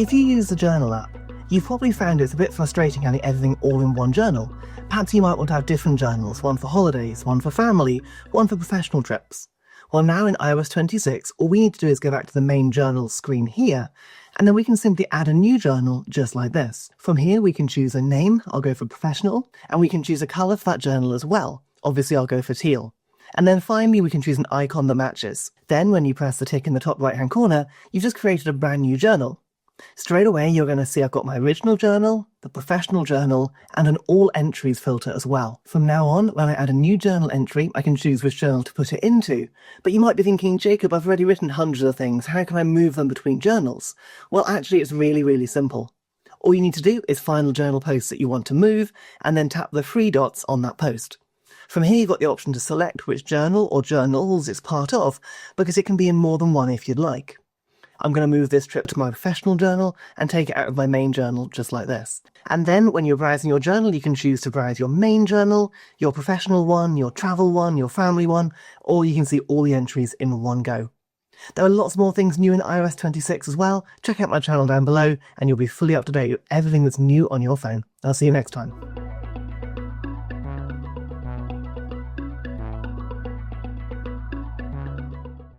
If you use the Journal app, you've probably found it's a bit frustrating having everything all in one journal. Perhaps you might want to have different journals, one for holidays, one for family, one for professional trips. Well, now in iOS 26, all we need to do is go back to the main journal screen here, and then we can simply add a new journal just like this. From here, we can choose a name, I'll go for professional, and we can choose a colour for that journal as well. Obviously, I'll go for teal. And then finally, we can choose an icon that matches. Then when you press the tick in the top right-hand corner, you've just created a brand new journal. Straight away, you're going to see I've got my original journal, the professional journal, and an all entries filter as well. From now on, when I add a new journal entry, I can choose which journal to put it into. But you might be thinking, Jacob, I've already written hundreds of things. How can I move them between journals? Well, actually, it's really, really simple. All you need to do is find the journal post that you want to move, and then tap the three dots on that post. From here, you've got the option to select which journal or journals it's part of, because it can be in more than one if you'd like. I'm going to move this trip to my professional journal and take it out of my main journal just like this. And then when you're browsing your journal, you can choose to browse your main journal, your professional one, your travel one, your family one, or you can see all the entries in one go. There are lots more things new in iOS 26 as well. Check out my channel down below and you'll be fully up to date with everything that's new on your phone. I'll see you next time.